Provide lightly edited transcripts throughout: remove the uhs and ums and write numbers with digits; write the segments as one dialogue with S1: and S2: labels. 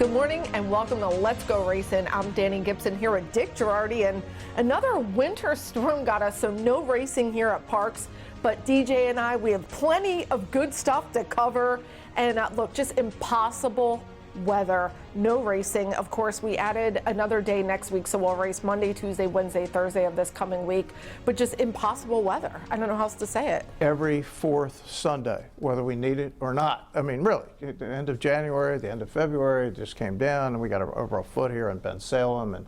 S1: Good morning and welcome to Let's Go Racing. I'm Dani Gibson here with Dick Jerardi, and another winter storm got us, so no racing here at Parks. But DJ and I, we have plenty of good stuff to cover, and look, just impossible weather, no racing. Of course, we added another day next week, so we'll race Monday, Tuesday, Wednesday, Thursday of this coming week, but just impossible weather. I don't know how else to say it.
S2: Every fourth Sunday, whether we need it or not. I mean, really, at the end of January, the end of February, it just came down, and we got over a foot here in Ben Salem, and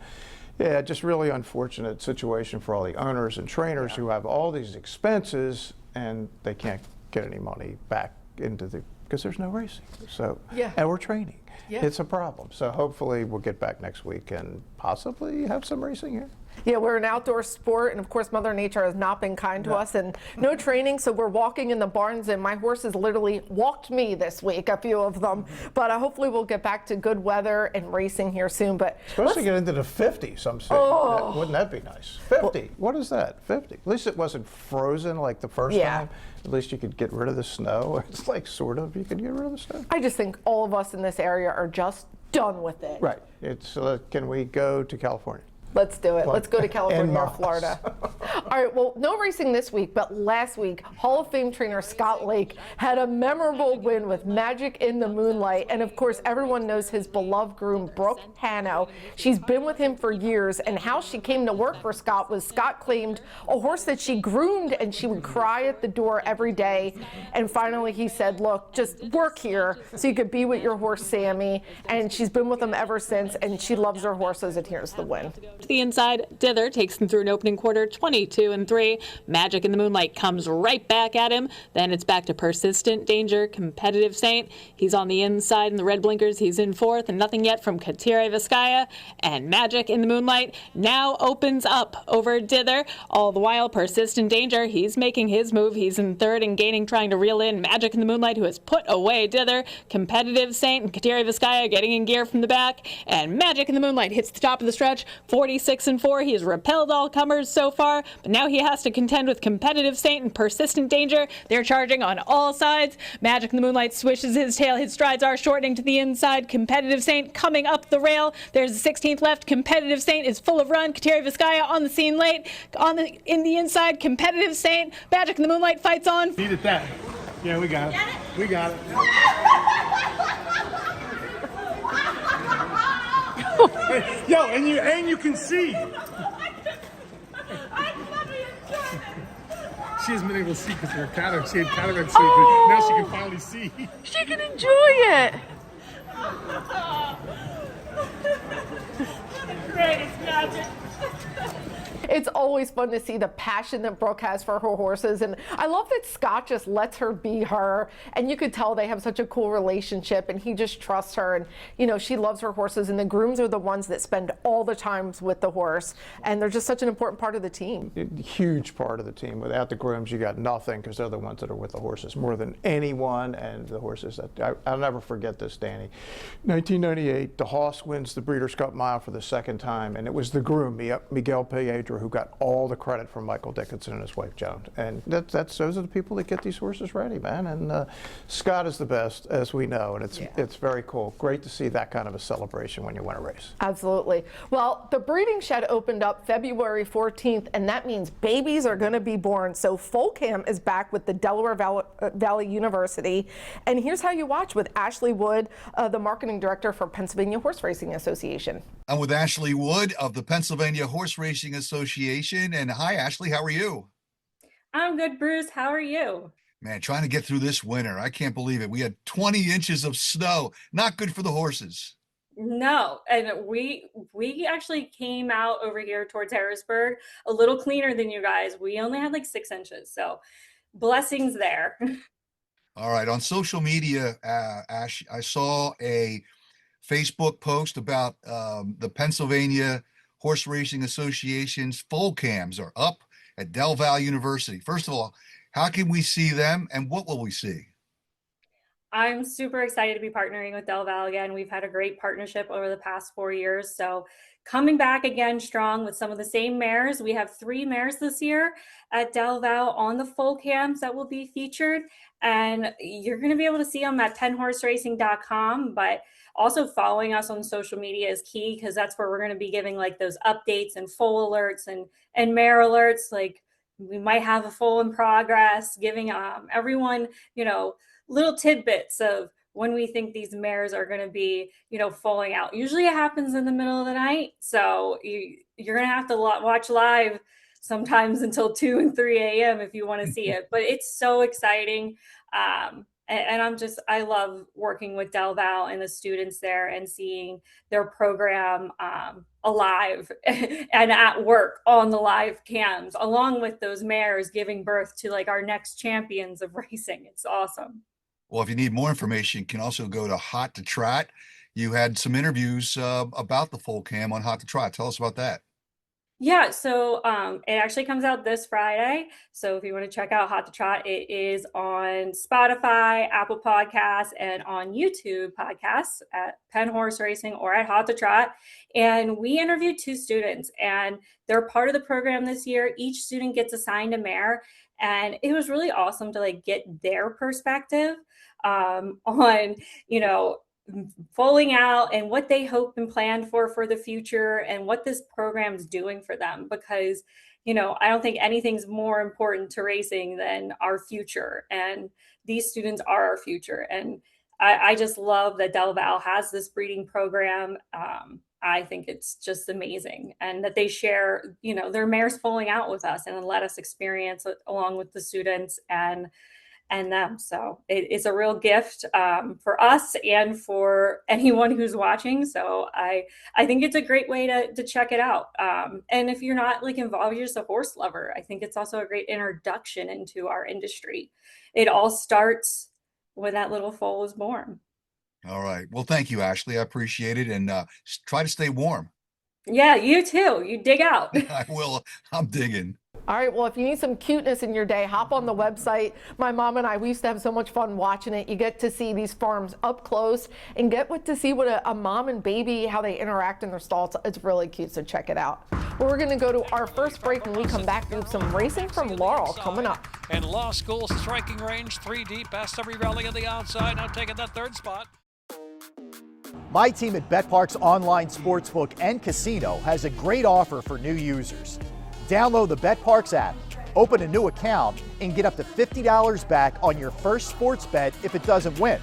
S2: yeah, just really unfortunate situation for all the owners and trainers who have all these expenses and they can't get any money back into because there's no racing. So, and we're training. Yeah. It's a problem. So hopefully we'll get back next week and possibly have some racing here.
S1: Yeah, we're an outdoor sport, and of course Mother Nature has not been kind to us, and no training, so we're walking in the barns, and my horses literally walked me this week, a few of them. But hopefully we'll get back to good weather and racing here soon. But
S2: supposed to get into the 50s, I'm saying.
S1: Oh.
S2: Wouldn't that be nice? 50. Well, what is that? 50. At least it wasn't frozen like the first time. At least you could get rid of the snow. It's like sort of you could get rid of the snow.
S1: I just think all of us in this area are just done with it.
S2: Right. It's can we go to California?
S1: Let's do it. Let's go to California or Florida. All right, well, no racing this week, but last week, Hall of Fame trainer Scott Lake had a memorable win with Magic in the Moonlight. And of course, everyone knows his beloved groom, Brooke Hano. She's been with him for years, and how she came to work for Scott was Scott claimed a horse that she groomed, and she would cry at the door every day. And finally, he said, look, just work here so you could be with your horse, Sammy. And she's been with him ever since, and she loves her horses, and here's the win.
S3: To the inside, Dither takes them through an opening quarter 22-3. Magic in the Moonlight comes right back at him. Then it's back to Persistent Danger, Competitive Saint. He's on the inside in the red blinkers. He's in fourth, and nothing yet from Cathryn Vizcaya. And Magic in the Moonlight now opens up over Dither. All the while, Persistent Danger, he's making his move. He's in third and gaining, trying to reel in Magic in the Moonlight, who has put away Dither. Competitive Saint and Cathryn Vizcaya getting in gear from the back. And Magic in the Moonlight hits the top of the stretch, 46-4. He has repelled all comers so far, but now he has to contend with Competitive Saint and Persistent Danger. They're charging on all sides. Magic in the Moonlight swishes his tail. His strides are shortening to the inside. Competitive Saint coming up the rail. There's the 16th left. Competitive Saint is full of run. Cathryn Vizcaya on the scene late. In the inside, Competitive Saint. Magic in the Moonlight fights on.
S4: Beat it that. Yeah, we got it. We got it. Yo, and you can see. She hasn't been able to see because her cataract, she had cataract surgery. Now she can finally see.
S1: She can enjoy it.
S3: Great, it's Magic.
S1: It's always fun to see the passion that Brooke has for her horses, and I love that Scott just lets her be her, and you could tell they have such a cool relationship, and he just trusts her, and you know, she loves her horses, and the grooms are the ones that spend all the times with the horse, and they're just such an important part of the team.
S2: Huge part of the team. Without the grooms, you got nothing, because they're the ones that are with the horses more than anyone, and the horses that I'll never forget this, Dani. 1998, the Hoss wins the Breeders' Cup Mile for the second time, and it was the groom, Miguel Piedra, who got all the credit from Michael Dickinson and his wife Joan. And those are the people that get these horses ready, man. And Scott is the best, as we know, and it's very cool. Great to see that kind of a celebration when you win a race.
S1: Absolutely. Well, the breeding shed opened up February 14th, and that means babies are going to be born. So Folkham is back with the Delaware Valley University. And here's how you watch with Ashley Wood, the marketing director for Pennsylvania Horse Racing Association.
S5: I'm with Ashley Wood of the Pennsylvania Horse Racing Association. And hi, Ashley, how are you?
S6: I'm good, Bruce. How are you?
S5: Man, trying to get through this winter. I can't believe it. We had 20 inches of snow. Not good for the horses.
S6: No, and we actually came out over here towards Harrisburg a little cleaner than you guys. We only had like 6 inches, so blessings there.
S5: All right. On social media, Ash, I saw a Facebook post about the Pennsylvania Horse Racing Association's foal cams are up at Del Valle University. First of all, how can we see them and what will we see?
S6: I'm super excited to be partnering with Del Valle again. We've had a great partnership over the past 4 years. So coming back again strong with some of the same mares. We have 3 mares this year at Del Val on the full cams that will be featured. And you're going to be able to see them at penhorseracing.com, but also following us on social media is key, because that's where we're going to be giving like those updates and full alerts and mare alerts. Like we might have a full in progress, giving everyone, little tidbits of when we think these mares are going to be, fulling out. Usually it happens in the middle of the night. So you're going to have to watch live sometimes until 2 and 3 a.m. if you want to see it. But it's so exciting. And I love working with Del Val and the students there and seeing their program alive and at work on the live cams, along with those mares giving birth to like our next champions of racing. It's awesome.
S5: Well, if you need more information, you can also go to Hot to Trot. You had some interviews about the full cam on Hot to Trot. Tell us about that.
S6: Yeah, so it actually comes out this Friday. So if you want to check out Hot to Trot, it is on Spotify, Apple Podcasts, and on YouTube podcasts at Penn Horse Racing or at Hot to Trot. And we interviewed 2 students, and they're part of the program this year. Each student gets assigned a mare, and it was really awesome to like get their perspective on, foaling out and what they hope and plan for the future and what this program's doing for them, because I don't think anything's more important to racing than our future, and these students are our future. And I just love that Del Val has this breeding program. I think it's just amazing, and that they share their mares foaling out with us and let us experience it along with the students and them. So it's a real gift for us and for anyone who's watching. So I think it's a great way to check it out. And if you're not like involved, you're just a horse lover, I think it's also a great introduction into our industry. It all starts when that little foal is born.
S5: All right. Well, thank you, Ashley. I appreciate it. And try to stay warm.
S6: Yeah, you too. You dig out.
S5: I will. I'm digging.
S1: All right, well, if you need some cuteness in your day, hop on the website. My mom and I, we used to have so much fun watching it. You get to see these farms up close and get to see what a mom and baby, how they interact in their stalls. It's really cute, so check it out. Well, we're going to go to our first break. When we come back, we have some racing from Laurel coming up.
S7: And Law School striking range 3 deep, past every rally on the outside, now taking that 3rd spot.
S8: My team at BetParks Online Sportsbook and Casino has a great offer for new users. Download the BetParks app, open a new account, and get up to $50 back on your first sports bet if it doesn't win.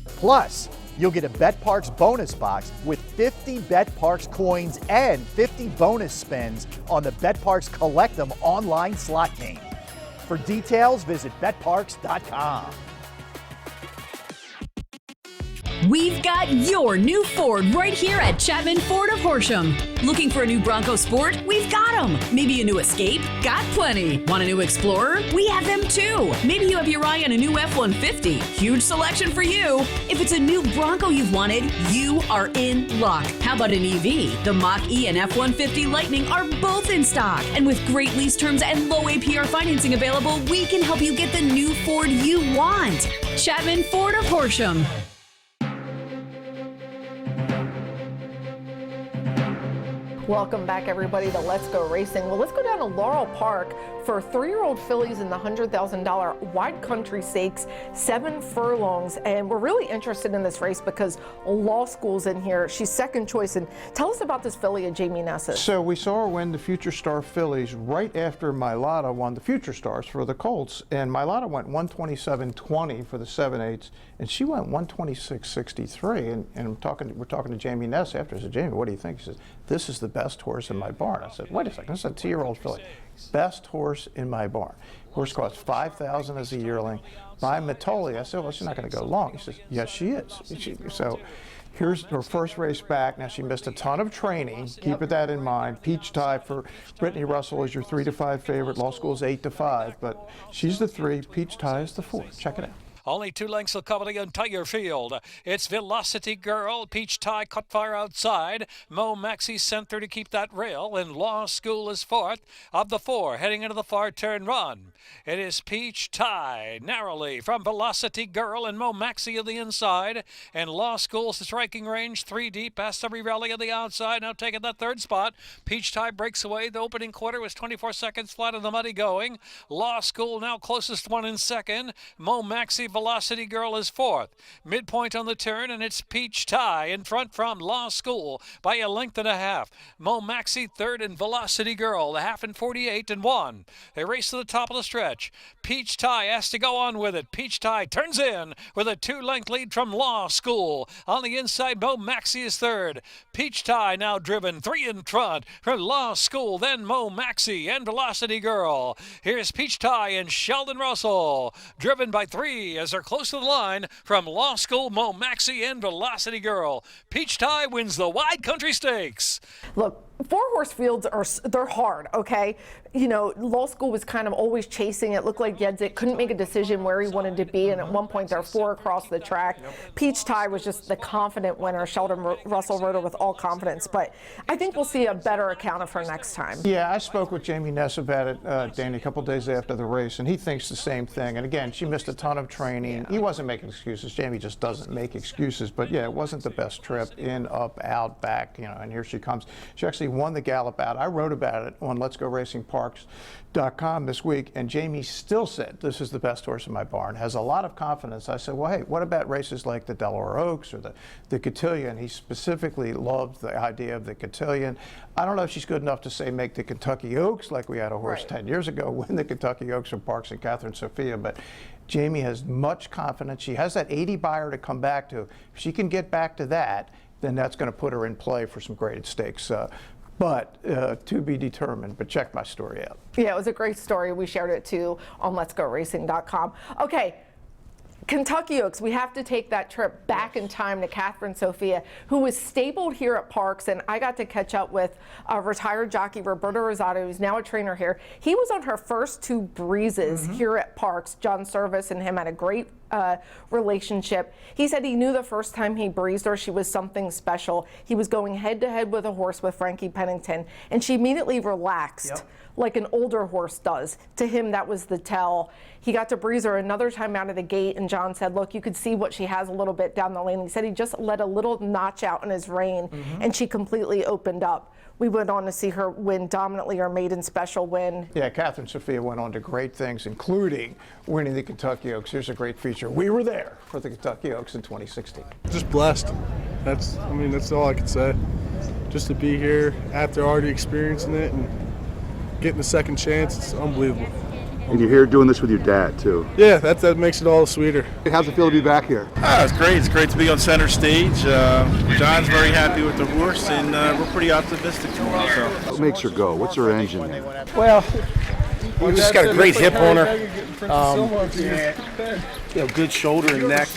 S8: Plus, you'll get a BetParks bonus box with 50 BetParks coins and 50 bonus spins on the BetParks Collect 'em online slot game. For details, visit betparks.com.
S9: We've got your new Ford right here at Chapman Ford of Horsham. Looking for a new Bronco Sport? We've got them. Maybe a new Escape? Got plenty. Want a new Explorer? We have them too. Maybe you have your eye on a new F-150. Huge selection for you. If it's a new Bronco you've wanted, you are in luck. How about an EV? The Mach-E and F-150 Lightning are both in stock. And with great lease terms and low APR financing available, we can help you get the new Ford you want. Chapman Ford of Horsham.
S1: Welcome back, everybody, to Let's Go Racing. Well, let's go down to Laurel Park for 3-year-old fillies in the $100,000 Wide Country Stakes, 7 furlongs. And we're really interested in this race because Law School's in here. She's second choice. And tell us about this filly of Jamie Ness's.
S2: So we saw her win the Future Star Fillies right after Mylata won the Future Stars for the Colts. And Mylata went 127.20 for the 7/8, and she went 126.63. And we're talking to Jamie Ness after. I said, Jamie, what do you think? He says, this is the best horse in my barn. I said, wait a second, this is a 2-year-old filly. Best horse in my barn. Horse costs $5,000 as a yearling. By Matoli, I said, well, she's not going to go long. He says, yes, she is. So here's her first race back. Now, she missed a ton of training. Keep that in mind. Peach Tie for Brittany Russell is your 3-5 favorite. Law School's 8-5, but she's the 3. Peach Tie is the 4. Check it out.
S7: Only 2 lengths will cover the entire field. It's Velocity Girl. Peach Tie cut far outside. Mo Maxi center to keep that rail. And Law School is fourth of the 4 heading into the far turn run. It is Peach Tie narrowly from Velocity Girl and Mo Maxi on the inside. And Law School's striking range 3 deep past every rally on the outside. Now taking that 3rd spot. Peach Tie breaks away. The opening quarter was 24 seconds flat on the muddy going. Law School now closest one in 2nd. Mo Maxi Velocity Girl is 4th. Midpoint on the turn, and it's Peach Tie in front from Law School by a length and a half. Mo Maxi 3rd and Velocity Girl, the half in 48 and 1. They race to the top of the stretch. Peach Tie has to go on with it. Peach Tie turns in with a 2-length lead from Law School. On the inside, Mo Maxi is 3rd. Peach Tie now driven 3 in front from Law School, then Mo Maxi and Velocity Girl. Here's Peach Tie and Sheldon Russell, driven by 3 as they're close to the line from Law School, Mo Maxi and Velocity Girl. Peach Tie wins the Wide Country Stakes.
S1: Look, 4-horse fields they're hard, okay? You know, Law School was kind of always chasing. It looked like Yedzik couldn't make a decision where he wanted to be, and at one point there were 4 across the track. Peach Tie was just the confident winner. Sheldon Russell rode her with all confidence, but I think we'll see a better account of her next time.
S2: Yeah, I spoke with Jamie Ness about it, Dani, a couple days after the race, and he thinks the same thing. And again, she missed a ton of training. He wasn't making excuses. Jamie just doesn't make excuses. But yeah, it wasn't the best trip. In, up, out, back, you know, and here she comes. She actually won the gallop out. I wrote about it on Let'sGoRacingParks.com this week, and Jamie still said, this is the best horse in my barn, has a lot of confidence. I said, well, hey, what about races like the Delaware Oaks or the Cotillion? He specifically loved the idea of the Cotillion. I don't know if she's good enough to say make the Kentucky Oaks, like we had a horse 10 years ago win the Kentucky Oaks from Parks and Cathryn Sophia, but Jamie has much confidence. She has that 80 buyer to come back to. If she can get back to that, then that's going to put her in play for some graded stakes. But to be determined. But check my story out.
S1: Yeah, it was a great story. We shared it too on Let'sGoRacing.com. Okay, Kentucky Oaks, we have to take that trip back in time to Cathryn Sophia, who was stabled here at Parks, and I got to catch up with a retired jockey, Roberto Rosado, who's now a trainer here. He was on her first 2 breezes here at Parks. John Service and him had a great relationship. He said he knew the first time he breezed her, she was something special. He was going head-to-head with a horse with Frankie Pennington, and she immediately relaxed. Like an older horse does. To him, that was the tell. He got to breeze her another time out of the gate, and John said, look, you could see what she has a little bit down the lane. He said he just let a little notch out in his rein, and she completely opened up. We went on to see her win dominantly, her maiden special win.
S2: Yeah, Cathryn Sophia went on to great things, including winning the Kentucky Oaks. Here's a great feature. We were there for the Kentucky Oaks in 2016.
S4: Just blessed. That's all I can say. Just to be here after already experiencing it and getting a second chance, it's unbelievable.
S10: And you're here doing this with your dad, too.
S4: Yeah, that makes it all sweeter.
S10: How's it feel to be back here?
S11: It's great. It's great to be on center stage. John's very happy with the horse, and we're pretty optimistic tomorrow. So.
S10: What makes her go? What's her engine?
S12: Well, we just got a great hip on her. Good shoulder and neck.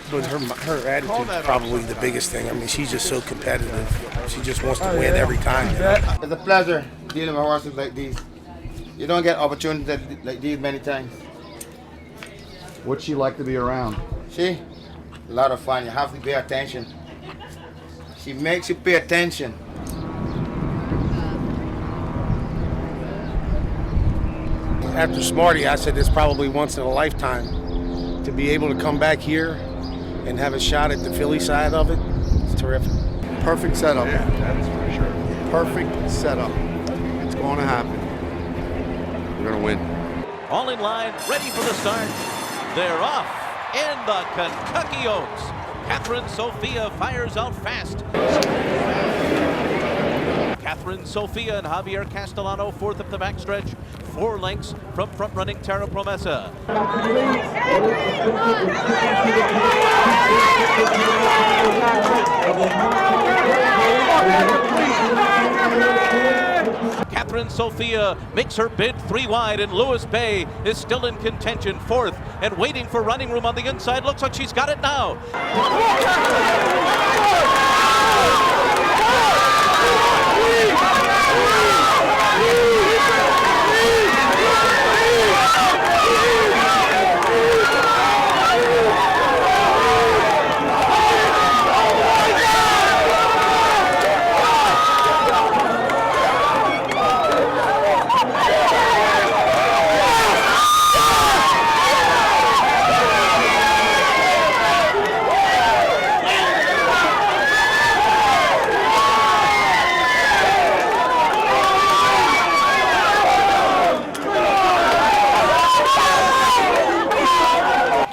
S12: But her attitude is probably the biggest thing. I mean, she's just so competitive. She just wants to win every time. You know?
S13: It's a pleasure dealing with horses like these. You don't get opportunities like these many times.
S10: What's she like to be around?
S13: A lot of fun. You have to pay attention. She makes you pay attention.
S12: After Smarty, I said it's probably once in a lifetime to be able to come back here and have a shot at the Philly side of it. It's terrific.
S10: Perfect setup.
S11: Yeah, that's for sure.
S10: Perfect setup. It's going to happen. We're going to win.
S14: All in line, ready for the start. They're off in the Kentucky Oaks. Cathryn Sophia fires out fast. Cathryn Sophia and Javier Castellano, 4th up the backstretch. 4 lengths from front-running Terra Promessa. Cathryn Sophia makes her bid 3 wide, and Lewis Bay is still in contention, 4th, and waiting for running room on the inside. Looks like she's got it now.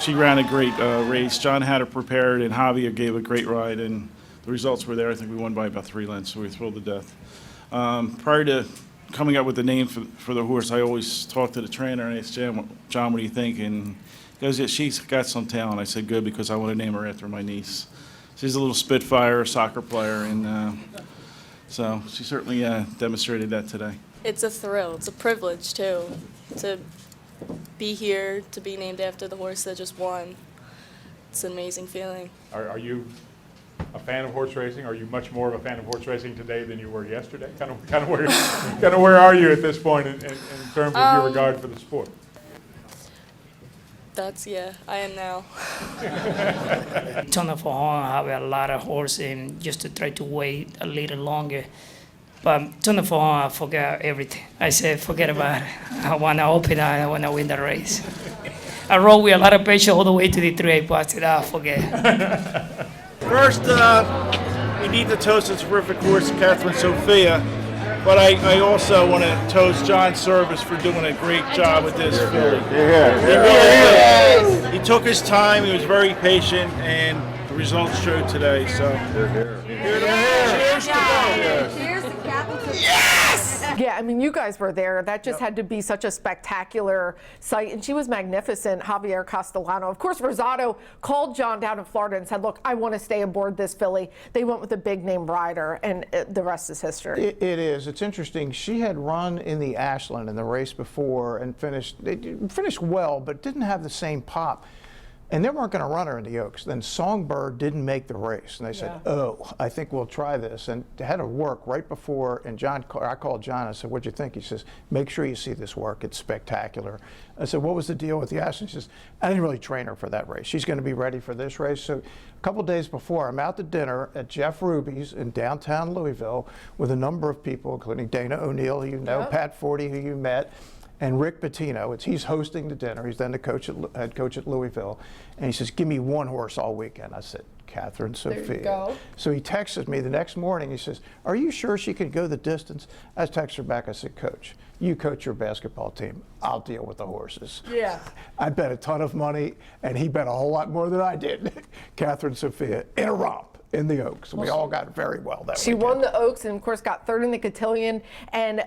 S11: she ran a great race. John had her prepared, and Javier gave a great ride, and the results were there. I think we won by about 3 lengths, so we were thrilled to death. Prior to coming up with the name for the horse, I always talked to the trainer and I asked John, what do you think? And he goes, yeah, she's got some talent. I said, good, because I want to name her after my niece. She's a little spitfire, a soccer player, and so she certainly demonstrated that today.
S15: It's a thrill. It's a privilege, too, to be here, to be named after the horse that just won. It's an amazing feeling.
S16: Are you a fan of horse racing? Are you much more of a fan of horse racing today than you were yesterday? Kind of where are you at this point in terms of your regard for the sport?
S15: I am now.
S17: Ton of fun. I have a lot of horse and just to try to wait a little longer. But ton of fun, I forgot everything. I said, forget about it. I want to open, I want to win the race. I rode with a lot of pressure all the way to the 3-8, but I said, forget.
S11: First, we need to toast the terrific horse, Cathryn Sophia. But I also want to toast John Service for doing a great job with this filly. He took his time, he was very patient, and the results showed today. So, cheers to both.
S1: Cheers to Cathryn. Yes! Yeah, I mean, you guys were there. That just had to be such a spectacular sight, and she was magnificent, Javier Castellano. Of course, Rosado called John down in Florida and said, look, I want to stay aboard this filly. They went with a big-name rider, and the rest is history.
S2: It is. It's interesting. She had run in the Ashland in the race before and finished well, but didn't have the same pop. And they weren't going to run her in the Oaks. Then Songbird didn't make the race. And they said, oh, I think we'll try this. And they had to work right before. And I called John. I said, what'd you think? He says, make sure you see this work. It's spectacular. I said, what was the deal with the Ashland? He says, I didn't really train her for that race. She's going to be ready for this race. So a couple days before, I'm out to dinner at Jeff Ruby's in downtown Louisville with a number of people, including Dana O'Neill, who you know, Pat Forty, who you met, and Rick Pitino. He's hosting the dinner. He's then the head coach at Louisville. And he says, give me one horse all weekend. I said, Cathryn Sophia.
S1: There you go.
S2: So he texted me the next morning. He says, are you sure she could go the distance? I texted her back. I said, Coach, you coach your basketball team. I'll deal with the horses.
S1: Yeah.
S2: I bet a ton of money, and he bet a whole lot more than I did. Cathryn Sophia in a romp in the Oaks. We all got very well that
S1: She
S2: weekend.
S1: won the Oaks and, of course, got third in the Cotillion. And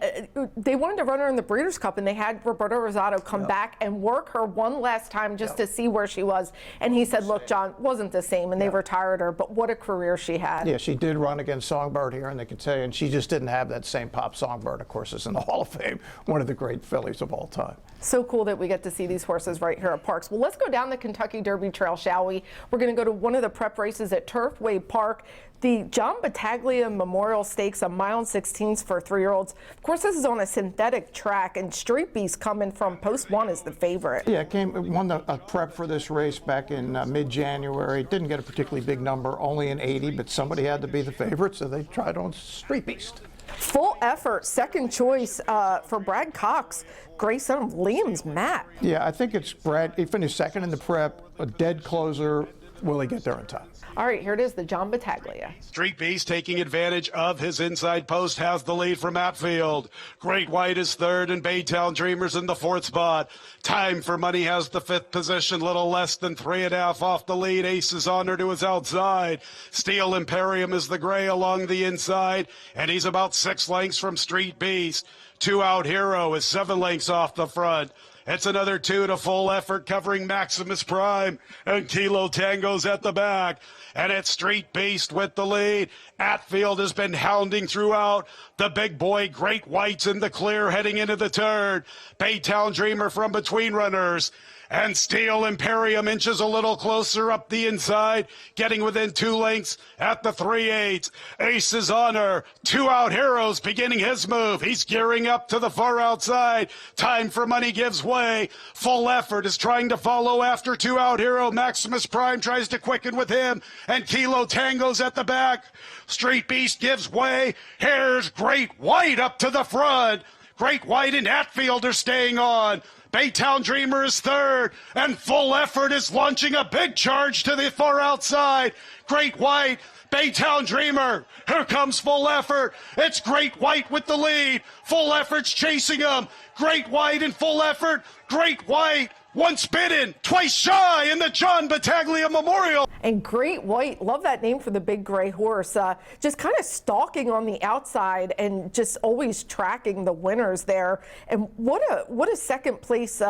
S1: they wanted to run her in the Breeders' Cup, and they had Roberto Rosado come back and work her one last time just to see where she was. And he said, look, John, wasn't the same, and they retired her, but what a career she had.
S2: Yeah, she did run against Songbird here in the Cotillion. She just didn't have that same pop. Songbird, of course, is in the Hall of Fame, one of the great fillies of all time.
S1: So cool that we get to see these horses right here at Parks. Well, let's go down the Kentucky Derby Trail, shall we? We're going to go to one of the prep races at Turfway Park. The John Battaglia Memorial Stakes, a mile and 16ths for 3-year-olds. Of course, this is on a synthetic track, and Street Beast coming from post 1 is the favorite.
S2: Yeah, won a prep for this race back in mid-January. Didn't get a particularly big number, only an 80, but somebody had to be the favorite, so they tried on Street Beast.
S1: Full effort, second choice for Brad Cox, grayson of Liam's Map.
S2: Yeah, I think it's Brad. He finished second in the prep, a dead closer. Will he get there in time?
S1: All right, here it is, the John Battaglia.
S18: Street Beast taking advantage of his inside post has the lead from Atfield. Great White is third and Baytown Dreamers in the 4th spot. Time for Money has the 5th position, little less than 3.5 off the lead. Aces Honor to his outside. Steel Imperium is the gray along the inside, and he's about 6 lengths from Street Beast. 2 Out Hero is 7 lengths off the front. It's another 2 to Full Effort covering Maximus Prime, and Kilo Tango's at the back. And it's Street Beast with the lead. Atfield has been hounding throughout. The big boy Great White's in the clear heading into the turn. Baytown Dreamer from between runners. And Steel Imperium inches a little closer up the inside, getting within 2 lengths at the 3/8. Aces Honor, 2 Out Heroes beginning his move. He's gearing up to the far outside. Time for Money gives way. Full Effort is trying to follow after 2 Out Hero. Maximus Prime tries to quicken with him, and Kilo Tango's at the back. Street Beast gives way. Here's Great White up to the front. Great White and Atfield are staying on. Baytown Dreamer is third, and Full Effort is launching a big charge to the far outside. Great White, Baytown Dreamer, here comes Full Effort. It's Great White with the lead. Full Effort's chasing him. Great White and Full Effort. Great White Once bitten, twice shy in the John Battaglia Memorial.
S1: And Great White, love that name for the big gray horse. Just kind of stalking on the outside and just always tracking the winners there. And what a second place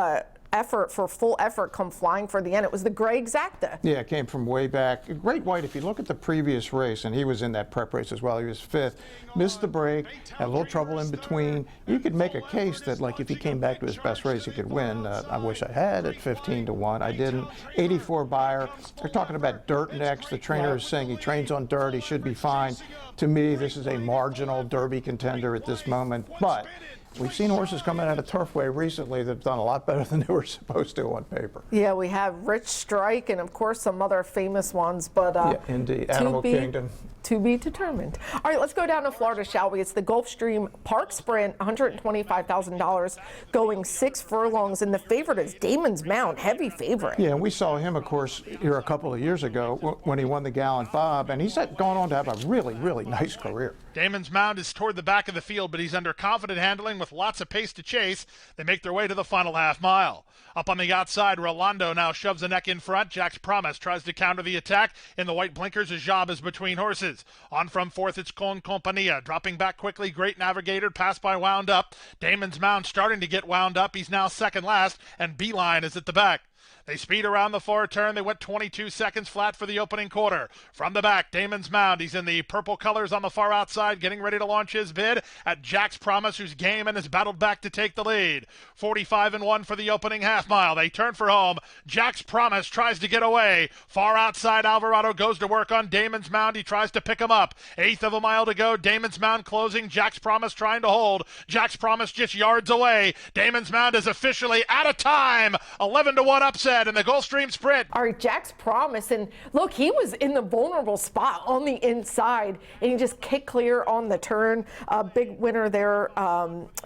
S1: effort for full effort come flying for the end. It was the gray exacta.
S2: Yeah, it came from way back. Great White, if you look at the previous race, and he was in that prep race as well, he was 5th, missed the break, had a little trouble in between. You could make a case that, like, if he came back to his best race, he could win. I wish I had at 15-1. I didn't. 84 buyer. They're talking about dirt next. The trainer is saying he trains on dirt. He should be fine. To me, this is a marginal Derby contender at this moment, but we've seen horses coming out of Turfway recently that have done a lot better than they were supposed to on paper.
S1: Yeah, we have Rich Strike and, of course, some other famous ones, but
S2: yeah, indeed. Animal Kingdom.
S1: To be determined. All right, let's go down to Florida, shall we? It's the Gulfstream Park Sprint, $125,000, going 6 furlongs, and the favorite is Damon's Mount, heavy favorite.
S2: Yeah, and we saw him, of course, here a couple of years ago when he won the Gallant Bob, and he's gone on to have a really, really nice career.
S19: Damon's Mount is toward the back of the field, but he's under confident handling with lots of pace to chase. They make their way to the final half mile. Up on the outside, Rolando now shoves the neck in front. Jack's Promise tries to counter the attack. In the white blinkers, his job is between horses. On from 4th, it's Con Compania. Dropping back quickly, Great Navigator, passed by Wound Up. Damon's Mount starting to get wound up. He's now second last, and Beeline is at the back. They speed around the far turn. They went 22 seconds flat for the opening quarter. From the back, Damon's Mount. He's in the purple colors on the far outside, getting ready to launch his bid at Jack's Promise, who's game and has battled back to take the lead. 45-1 for the opening half mile. They turn for home. Jack's Promise tries to get away. Far outside, Alvarado goes to work on Damon's Mount. He tries to pick him up. 1/8 of a mile to go. Damon's Mount closing. Jack's Promise trying to hold. Jack's Promise just yards away. Damon's Mount is officially out of time. 11-1 upset in the Gulfstream Sprint.
S1: All right, Jack's Promise, and look, he was in the vulnerable spot on the inside, and he just kicked clear on the turn. Big winner there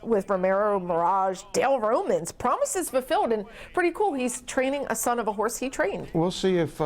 S1: with Romero, Mirage, Dale Romans. Promise is fulfilled, and pretty cool. He's training a son of a horse he trained.
S2: We'll see if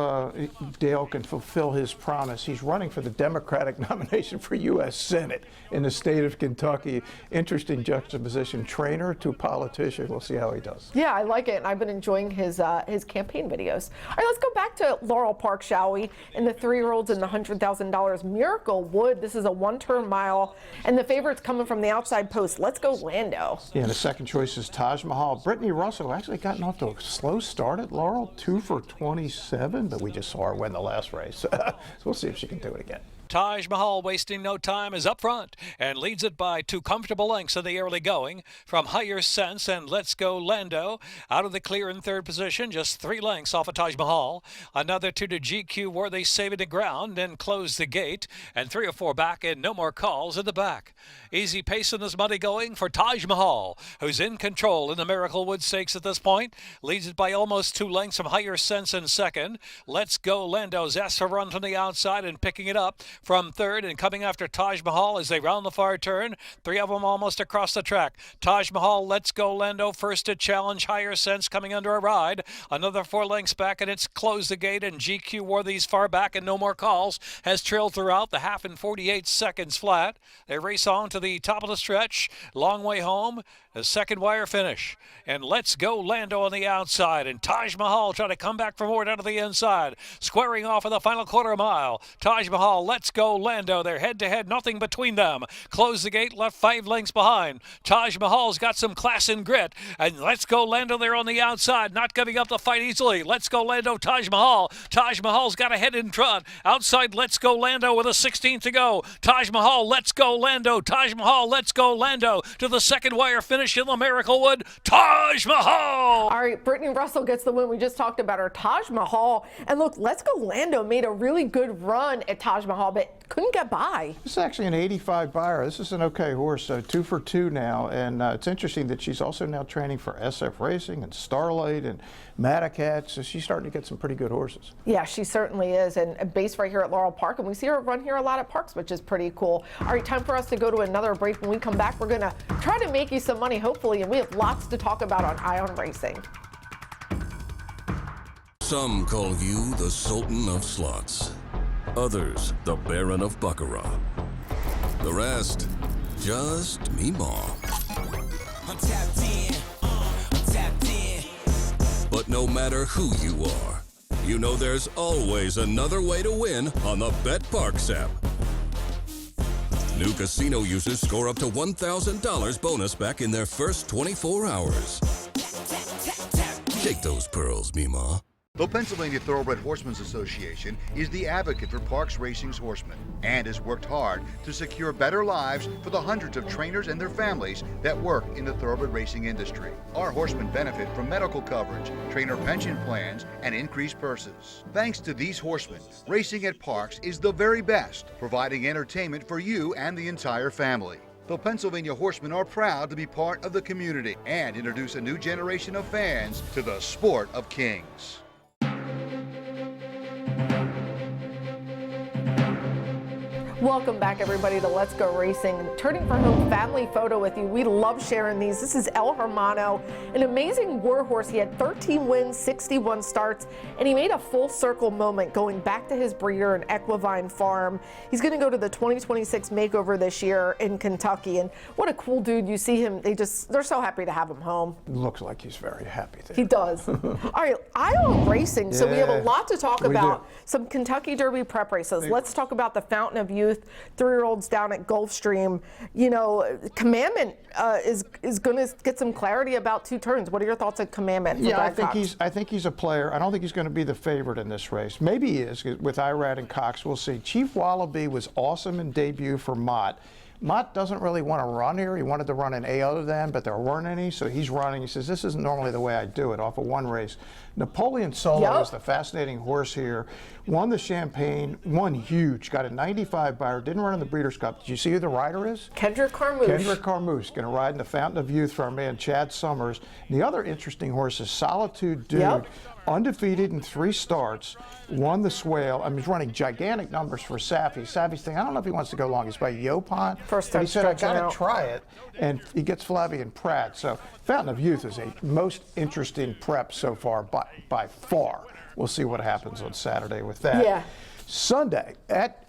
S2: Dale can fulfill his promise. He's running for the Democratic nomination for U.S. Senate in the state of Kentucky. Interesting juxtaposition, trainer to politician. We'll see how he does.
S1: Yeah, I like it, and I've been enjoying his campaign videos. All right, let's go back to Laurel Park, shall we? And the 3-year-olds in the $100,000 Miracle Wood. This is a 1-turn mile, and the favorite's coming from the outside post. Let's go Lando.
S2: Yeah, the second choice is Taj Mahal. Brittany Russell actually gotten off to a slow start at Laurel, 2 for 27, but we just saw her win the last race. So we'll see if she can do it again.
S7: Taj Mahal, wasting no time, is up front and leads it by 2 comfortable lengths in the early going from Higher Sense and Let's Go Lando. Out of the clear in third position, just 3 lengths off of Taj Mahal. Another 2 to GQ Worthy saving the ground and close the gate, and 3 or 4 back and No More Calls at the back. Easy pace in this muddy going for Taj Mahal, who's in control in the Miracle Wood Stakes at this point. Leads it by almost 2 lengths from Higher Sense in second. Let's Go Lando's asked to run from the outside and picking it up from third and coming after Taj Mahal as they round the far turn. 3 of them almost across the track. Taj Mahal, Let's Go Lando first to challenge Higher Sense coming under a ride. Another 4 lengths back and it's closed the gate, and GQ Worthy's far back and No More Calls has trailed throughout the half in 48 seconds flat. They race on to the top of the stretch. Long way home. A second wire finish. And Let's Go Lando on the outside. And Taj Mahal trying to come back for more down to the inside. Squaring off in the final quarter mile. Taj Mahal, Let's Go Lando. They're head to head, nothing between them. Close the gate, left 5 lengths behind. Taj Mahal's got some class and grit. And Let's Go Lando there on the outside, not giving up the fight easily. Let's Go Lando, Taj Mahal. Taj Mahal's got a head in front. Outside, Let's Go Lando with a 16th to go. Taj Mahal, Let's Go Lando. Taj Mahal, Let's Go Lando to the second wire finish in the Miracle Wood. Taj Mahal!
S1: All right, Brittany Russell gets the win. We just talked about her. Taj Mahal. And look, Let's Go Lando made a really good run at Taj Mahal, but couldn't get by.
S2: This is actually an 85 buyer. This is an okay horse, so 2 for 2 now. And it's interesting that she's also now training for SF Racing and Starlight and Madacat, so she's starting to get some pretty good horses.
S1: Yeah, she certainly is, and based right here at Laurel Park, and we see her run here a lot at parks, which is pretty cool. All right, time for us to go to another break. When we come back, we're going to try to make you some money, hopefully, and we have lots to talk about on Ion Racing.
S20: Some call you the Sultan of Slots. Others, the Baron of Baccarat. The rest, just Meemaw. I'm tapped in, I'm tapped in. But no matter who you are, you know there's always another way to win on the BetParx app. New casino users score up to $1,000 bonus back in their first 24 hours. Take those pearls, Mima.
S5: The Pennsylvania Thoroughbred Horsemen's Association is the advocate for Parx Racing's horsemen and has worked hard to secure better lives for the hundreds of trainers and their families that work in the thoroughbred racing industry. Our horsemen benefit from medical coverage, trainer pension plans, and increased purses. Thanks to these horsemen, racing at Parx is the very best, providing entertainment for you and the entire family. The Pennsylvania Horsemen are proud to be part of the community and introduce a new generation of fans to the sport of kings.
S1: Welcome back, everybody, to Let's Go Racing. Turning for Home family photo with you. We love sharing these. This is El Hermano, an amazing war horse. He had 13 wins, 61 starts, and he made a full circle moment going back to his breeder, an Equivine Farm. He's going to go to the 2026 makeover this year in Kentucky, and what a cool dude. You see him, they're so happy to have him home.
S2: Looks like he's very happy there.
S1: He does. All right, Iowa racing. So we have a lot to talk about. Some Kentucky Derby prep races. Let's talk about the Fountain of Youth. 3-year-olds down at Gulfstream. You know, Commandment is going to get some clarity about 2 turns. What are your thoughts on Commandment?
S2: Yeah, I think he's a player. I don't think he's going to be the favorite in this race. Maybe he is with Irad and Cox. We'll see. Chief Wallaby was awesome in debut for Mott. Mott doesn't really want to run here. He wanted to run in A other than, but there weren't any, so he's running. He says, this isn't normally the way I do it off of one race. Napoleon Solo is the fascinating horse here. Won the Champagne, won huge, got a 95 buyer, didn't run in the Breeders' Cup. Did you see who the rider is?
S1: Kendrick Carmouche.
S2: Kendrick Carmouche, going to ride in the Fountain of Youth for our man Chad Summers. And the other interesting horse is Solitude Dude. Undefeated in 3 starts, won the Swale. I mean, he's running gigantic numbers for Safi. Safi's thinking, I don't know if he wants to go long. He's by Yopon.
S1: First
S2: but he said, I got
S1: out.
S2: to try it. And he gets Flavian Pratt. So Fountain of Youth is a most interesting prep so far, by far. We'll see what happens on Saturday with that.
S1: Yeah.
S2: Sunday at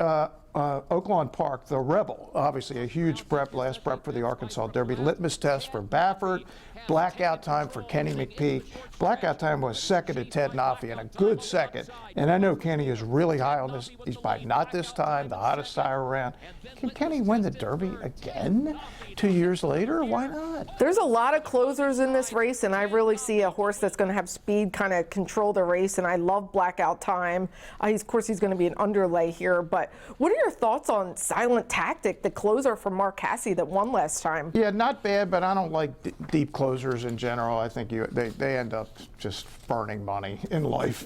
S2: Oaklawn Park, the Rebel, obviously a huge prep, last prep for the Arkansas Derby. Litmus test for Baffert, blackout time for Kenny McPeak. Blackout time was second to Ted Nafi, and a good second. And I know Kenny is really high on this. He's by not this time, the hottest sire around. Can Kenny win the Derby again 2 years later? Why not?
S1: There's a lot of closers in this race, and I really see a horse that's going to have speed kind of control the race, and I love blackout time. Of course, he's going to be an underlay here, but what are your thoughts on Silent Tactic, the closer from Mark Casse that won last time?
S2: Yeah, not bad, but I don't like deep closers in general. I think they end up just burning money in life.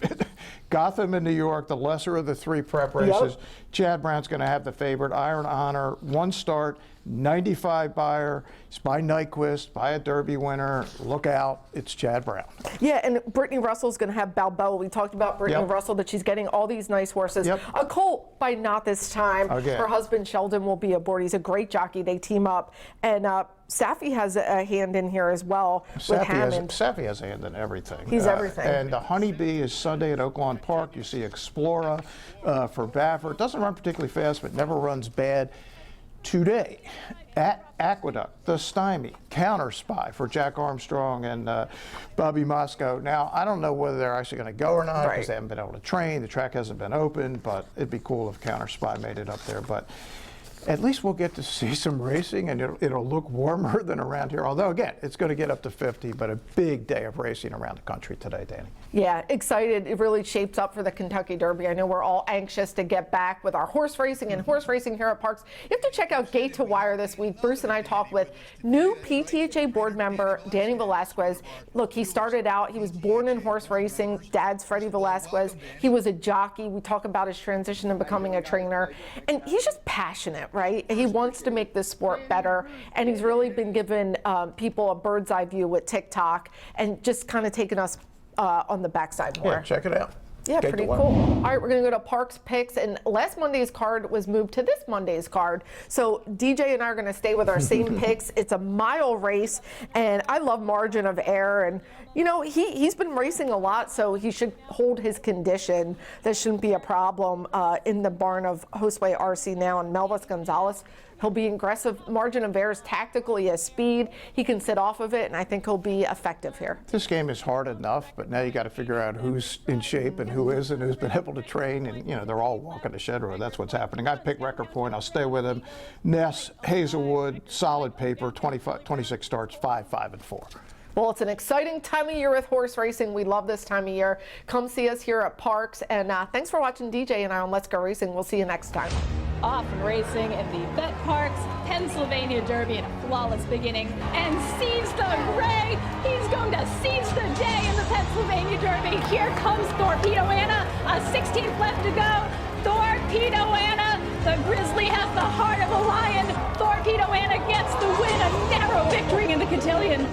S2: Gotham in New York, the lesser of the 3 prep races. Chad Brown's going to have the favorite. Iron Honor, 1 start, 95 buyer. It's by Nyquist, by a Derby winner. Look out, it's Chad Brown.
S1: Yeah, and Brittany Russell's going to have Balboa. We talked about Brittany Russell, that she's getting all these nice horses. A colt by not this time. Her husband Sheldon will be aboard. He's a great jockey. They team up. And Safi has a hand in here as well with Hammond.
S2: Safi has a hand in everything.
S1: He's everything.
S2: And the Honeybee is Sunday at Oaklawn Park. You see Explora for Baffert. Doesn't run particularly fast, but never runs bad. Today at Aqueduct, the Stymie, Counter Spy for Jack Armstrong and Bobby Moscow. Now, I don't know whether they're actually going to go or not because they haven't been able to train. The track hasn't been open, but it'd be cool if Counter Spy made it up there. But at least we'll get to see some racing, and it'll look warmer than around here. Although, again, it's going to get up to 50, but a big day of racing around the country today, Dani.
S1: Yeah, excited. It really shapes up for the Kentucky Derby. I know we're all anxious to get back with our horse racing and horse racing here at Parx. You have to check out Gate to Wire this week. Bruce and I talked with new PTHA board member Danny Velasquez. Look, he started out, he was born in horse racing. Dad's Freddie Velasquez. He was a jockey. We talk about his transition and becoming a trainer. And he's just passionate, right? He wants to make this sport better. And he's really been giving people a bird's eye view with TikTok and just kind of taking us on the backside more.
S2: Yeah, check it out.
S1: Yeah, pretty cool. All right, we're going to go to Parx Picks, and last Monday's card was moved to this Monday's card. So DJ and I are going to stay with our same picks. It's a mile race, and I love margin of error. And, you know, he's been racing a lot, so he should hold his condition. That shouldn't be a problem in the barn of Josue RC now and Melvis Gonzalez. He'll be aggressive, margin of error is tactical, he has speed, he can sit off of it, and I think he'll be effective here.
S2: This game is hard enough, but now you got to figure out who's in shape and who isn't, who's been able to train, and they're all walking the shed road. That's what's happening. I pick Record Point. I'll stay with him. Ness, Hazelwood, solid paper, 26 starts, 5-5-4.
S1: Well, it's an exciting time of year with horse racing. We love this time of year. Come see us here at Parks, and thanks for watching DJ and I on Let's Go Racing. We'll see you next time.
S21: Off and racing in the Bet Parks Pennsylvania Derby in a flawless beginning, and seize the gray. He's going to seize the day in the Pennsylvania Derby. Here comes Torpedo Anna, a 16th left to go. Torpedo Anna, the Grizzly has the heart of a lion. Torpedo Anna gets the win, a narrow victory in the cotillion.